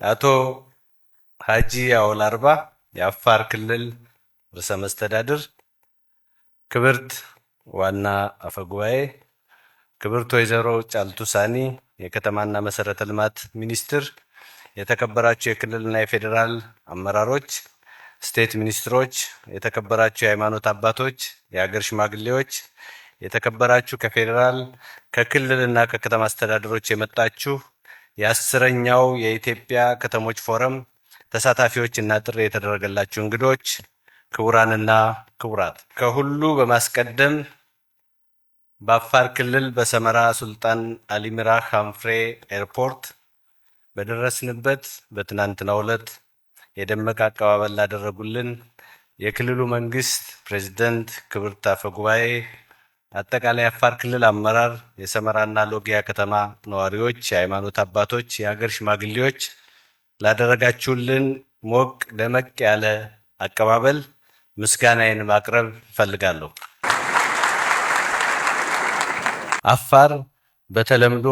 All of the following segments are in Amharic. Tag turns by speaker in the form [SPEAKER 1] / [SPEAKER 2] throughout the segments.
[SPEAKER 1] አቶ ሀጂ አወል አርባ የአፋር ክልል ርዕሰ መስተዳድር፣ ክብርት ዋና አፈጉባኤ፣ ክብርት ወይዘሮ ጫልቱ ሳኒ የከተማና መሰረተ ልማት ሚኒስትር፣ የተከበራችሁ የክልልና የፌዴራል አመራሮች፣ ስቴት ሚኒስትሮች፣ የተከበራችሁ የሃይማኖት አባቶች፣ የሀገር ሽማግሌዎች፣ የተከበራችሁ ከፌዴራል ከክልልና ከከተማ አስተዳደሮች የመጣችሁ የአስረኛው የኢትዮጵያ ከተሞች ፎረም ተሳታፊዎች እና ጥሪ የተደረገላችሁ እንግዶች፣ ክቡራንና ክቡራት፣ ከሁሉ በማስቀደም በአፋር ክልል በሰመራ ሱልጣን አሊሚራህ ሃንፍሬ ኤርፖርት በደረስንበት በትናንትናው ዕለት የደመቀ አቀባበል ላደረጉልን የክልሉ መንግስት ፕሬዝዳንት፣ ክብርት አፈ ጉባኤ፣ አጠቃላይ የአፋር ክልል አመራር፣ የሰመራና ሎጊያ ከተማ ነዋሪዎች፣ የሃይማኖት አባቶች፣ የሀገር ሽማግሌዎች ላደረጋችሁልን ሞቅ ደመቅ ያለ አቀባበል ምስጋናዬን ማቅረብ እፈልጋለሁ። አፋር በተለምዶ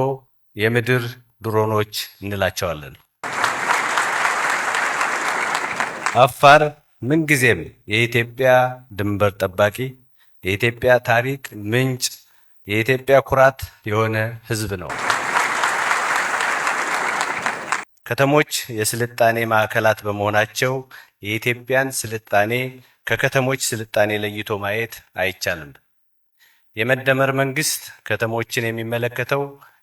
[SPEAKER 1] የምድር ድሮኖች እንላቸዋለን። አፋር ምንጊዜም የኢትዮጵያ ድንበር ጠባቂ፣ የኢትዮጵያ ታሪክ ምንጭ፣ የኢትዮጵያ ኩራት የሆነ ህዝብ ነው። ከተሞች የስልጣኔ ማዕከላት በመሆናቸው የኢትዮጵያን ስልጣኔ ከከተሞች ስልጣኔ ለይቶ ማየት አይቻልም። የመደመር መንግስት ከተሞችን የሚመለከተው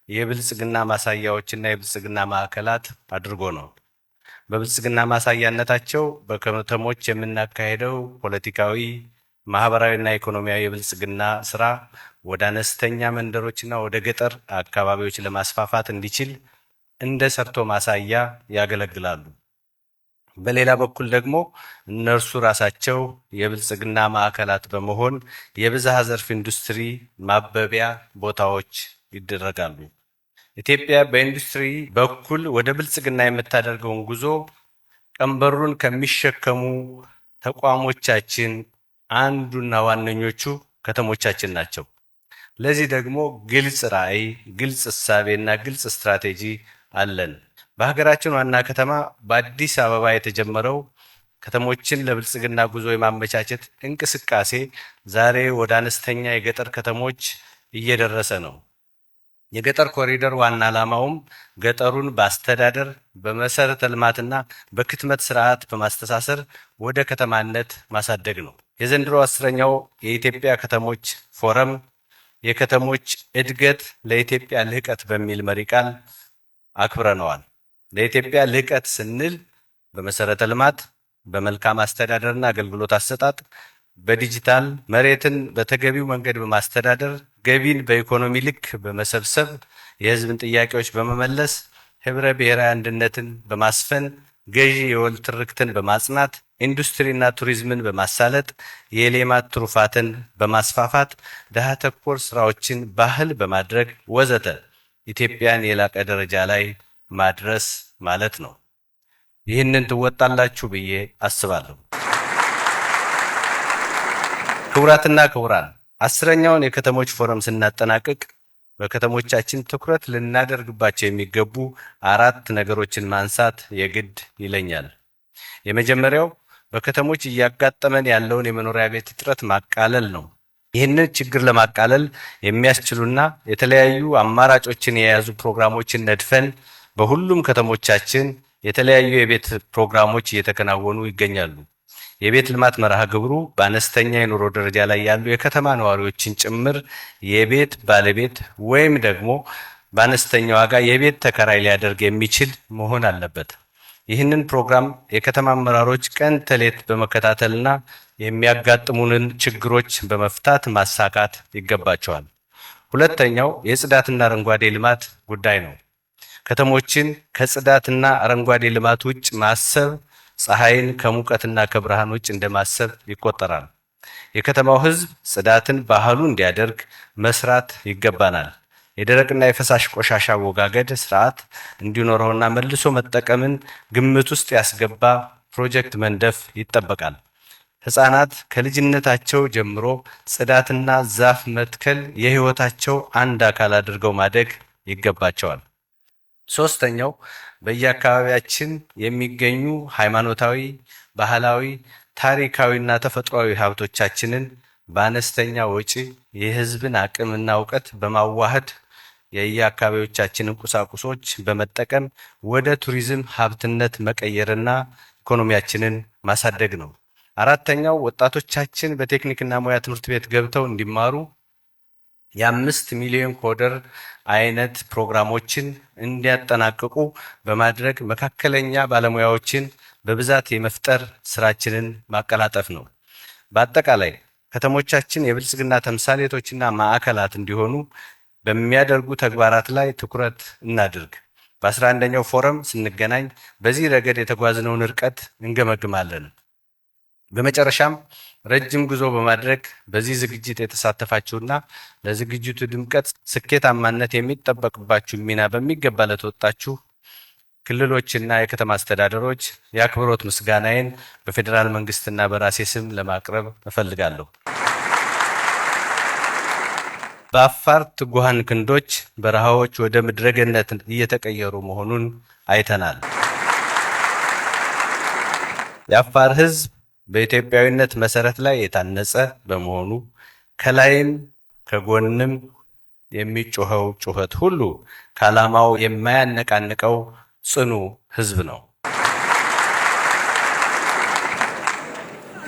[SPEAKER 1] የብልጽግና ማሳያዎችና የብልጽግና ማዕከላት አድርጎ ነው። በብልጽግና ማሳያነታቸው በከተሞች የምናካሄደው ፖለቲካዊ፣ ማህበራዊና ኢኮኖሚያዊ የብልጽግና ስራ ወደ አነስተኛ መንደሮችና ወደ ገጠር አካባቢዎች ለማስፋፋት እንዲችል እንደ ሰርቶ ማሳያ ያገለግላሉ። በሌላ በኩል ደግሞ እነርሱ ራሳቸው የብልጽግና ማዕከላት በመሆን የብዝሃ ዘርፍ ኢንዱስትሪ ማበቢያ ቦታዎች ይደረጋሉ። ኢትዮጵያ በኢንዱስትሪ በኩል ወደ ብልጽግና የምታደርገውን ጉዞ ቀንበሩን ከሚሸከሙ ተቋሞቻችን አንዱና ዋነኞቹ ከተሞቻችን ናቸው። ለዚህ ደግሞ ግልጽ ራዕይ፣ ግልጽ እሳቤና ግልጽ ስትራቴጂ አለን። በሀገራችን ዋና ከተማ በአዲስ አበባ የተጀመረው ከተሞችን ለብልጽግና ጉዞ የማመቻቸት እንቅስቃሴ ዛሬ ወደ አነስተኛ የገጠር ከተሞች እየደረሰ ነው። የገጠር ኮሪደር ዋና ዓላማውም ገጠሩን በአስተዳደር በመሰረተ ልማትና በክትመት ስርዓት በማስተሳሰር ወደ ከተማነት ማሳደግ ነው። የዘንድሮ 10ኛው የኢትዮጵያ ከተሞች ፎረም የከተሞች እድገት ለኢትዮጵያ ልህቀት በሚል መሪ ቃል አክብረነዋል። ለኢትዮጵያ ልህቀት ስንል በመሰረተ ልማት፣ በመልካም አስተዳደርና አገልግሎት አሰጣጥ፣ በዲጂታል መሬትን በተገቢው መንገድ በማስተዳደር ገቢን በኢኮኖሚ ልክ በመሰብሰብ የህዝብን ጥያቄዎች በመመለስ ህብረ ብሔራዊ አንድነትን በማስፈን ገዢ የወል ትርክትን በማጽናት ኢንዱስትሪና ቱሪዝምን በማሳለጥ የሌማት ትሩፋትን በማስፋፋት ድሃ ተኮር ስራዎችን ባህል በማድረግ ወዘተ ኢትዮጵያን የላቀ ደረጃ ላይ ማድረስ ማለት ነው። ይህንን ትወጣላችሁ ብዬ አስባለሁ። ክቡራትና ክቡራን፣ 10ኛውን የከተሞች ፎረም ስናጠናቅቅ በከተሞቻችን ትኩረት ልናደርግባቸው የሚገቡ 4 ነገሮችን ማንሳት የግድ ይለኛል። የመጀመሪያው በከተሞች እያጋጠመን ያለውን የመኖሪያ ቤት እጥረት ማቃለል ነው። ይህንን ችግር ለማቃለል የሚያስችሉና የተለያዩ አማራጮችን የያዙ ፕሮግራሞችን ነድፈን በሁሉም ከተሞቻችን የተለያዩ የቤት ፕሮግራሞች እየተከናወኑ ይገኛሉ። የቤት ልማት መርሃ ግብሩ በአነስተኛ የኑሮ ደረጃ ላይ ያሉ የከተማ ነዋሪዎችን ጭምር የቤት ባለቤት ወይም ደግሞ በአነስተኛ ዋጋ የቤት ተከራይ ሊያደርግ የሚችል መሆን አለበት። ይህንን ፕሮግራም የከተማ አመራሮች ቀን ተሌት በመከታተልና የሚያጋጥሙንን ችግሮች በመፍታት ማሳካት ይገባቸዋል። ሁለተኛው የጽዳትና አረንጓዴ ልማት ጉዳይ ነው። ከተሞችን ከጽዳትና አረንጓዴ ልማት ውጭ ማሰብ ፀሐይን ከሙቀትና ከብርሃን ውጭ እንደማሰብ ይቆጠራል። የከተማው ህዝብ ጽዳትን ባህሉ እንዲያደርግ መስራት ይገባናል። የደረቅና የፈሳሽ ቆሻሻ አወጋገድ ስርዓት እንዲኖረውና መልሶ መጠቀምን ግምት ውስጥ ያስገባ ፕሮጀክት መንደፍ ይጠበቃል። ህፃናት ከልጅነታቸው ጀምሮ ጽዳትና ዛፍ መትከል የህይወታቸው አንድ አካል አድርገው ማደግ ይገባቸዋል። ሶስተኛው በየአካባቢያችን የሚገኙ ሃይማኖታዊ፣ ባህላዊ፣ ታሪካዊና ተፈጥሯዊ ሀብቶቻችንን በአነስተኛ ወጪ የህዝብን አቅምና እውቀት በማዋሃድ የየአካባቢዎቻችንን ቁሳቁሶች በመጠቀም ወደ ቱሪዝም ሀብትነት መቀየርና ኢኮኖሚያችንን ማሳደግ ነው። አራተኛው ወጣቶቻችን በቴክኒክና ሙያ ትምህርት ቤት ገብተው እንዲማሩ የ5 ሚሊዮን ኮደር አይነት ፕሮግራሞችን እንዲያጠናቅቁ በማድረግ መካከለኛ ባለሙያዎችን በብዛት የመፍጠር ስራችንን ማቀላጠፍ ነው። በአጠቃላይ ከተሞቻችን የብልጽግና ተምሳሌቶችና ማዕከላት እንዲሆኑ በሚያደርጉ ተግባራት ላይ ትኩረት እናድርግ። በ11ኛው ፎረም ስንገናኝ በዚህ ረገድ የተጓዝነውን ርቀት እንገመግማለን። በመጨረሻም ረጅም ጉዞ በማድረግ በዚህ ዝግጅት የተሳተፋችሁና ለዝግጅቱ ድምቀት ስኬታማነት የሚጠበቅባችሁ ሚና በሚገባ ለተወጣችሁ ክልሎችና የከተማ አስተዳደሮች የአክብሮት ምስጋናዬን በፌዴራል መንግስትና በራሴ ስም ለማቅረብ እፈልጋለሁ። በአፋር ትጉሃን ክንዶች በረሃዎች ወደ ምድረገነት እየተቀየሩ መሆኑን አይተናል። የአፋር ህዝብ በኢትዮጵያዊነት መሰረት ላይ የታነጸ በመሆኑ ከላይም ከጎንም የሚጮኸው ጩኸት ሁሉ ከዓላማው የማያነቃንቀው ጽኑ ህዝብ ነው።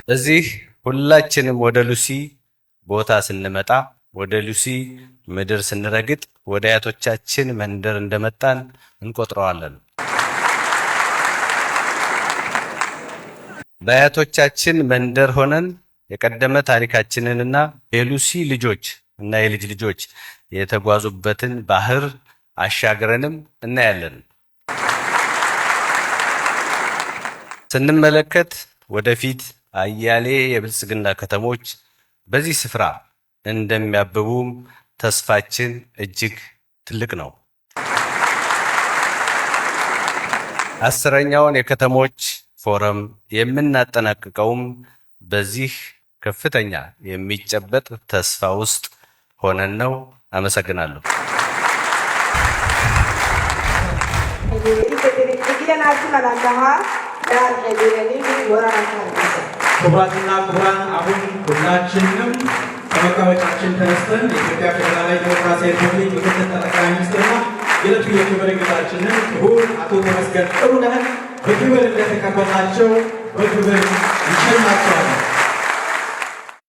[SPEAKER 1] እዚህ ሁላችንም ወደ ሉሲ ቦታ ስንመጣ፣ ወደ ሉሲ ምድር ስንረግጥ ወደ አያቶቻችን መንደር እንደመጣን እንቆጥረዋለን። በአያቶቻችን መንደር ሆነን የቀደመ ታሪካችንንና የሉሲ ልጆች እና የልጅ ልጆች የተጓዙበትን ባህር አሻግረንም እናያለን። ስንመለከት ወደፊት አያሌ የብልጽግና ከተሞች በዚህ ስፍራ እንደሚያብቡም ተስፋችን እጅግ ትልቅ ነው። 10ኛውን የከተሞች ፎረም የምናጠናቅቀውም በዚህ ከፍተኛ የሚጨበጥ ተስፋ ውስጥ ሆነን ነው። አመሰግናለሁ።
[SPEAKER 2] ክቡራትና ክቡራን፣ አሁን ሁላችንም ከመቀመጫችን ተነስተን የኢትዮጵያ ፌዴራላዊ ዲሞክራሲያዊ ሪፐብሊክ ምክትል ጠቅላይ ሚኒስትርና የዕለቱ የክብር እንግዳችንን ክቡር አቶ ተመስገን ጥሩነህን በክብር እንደተቀበልናቸው በክብር እንሸኛቸዋለን።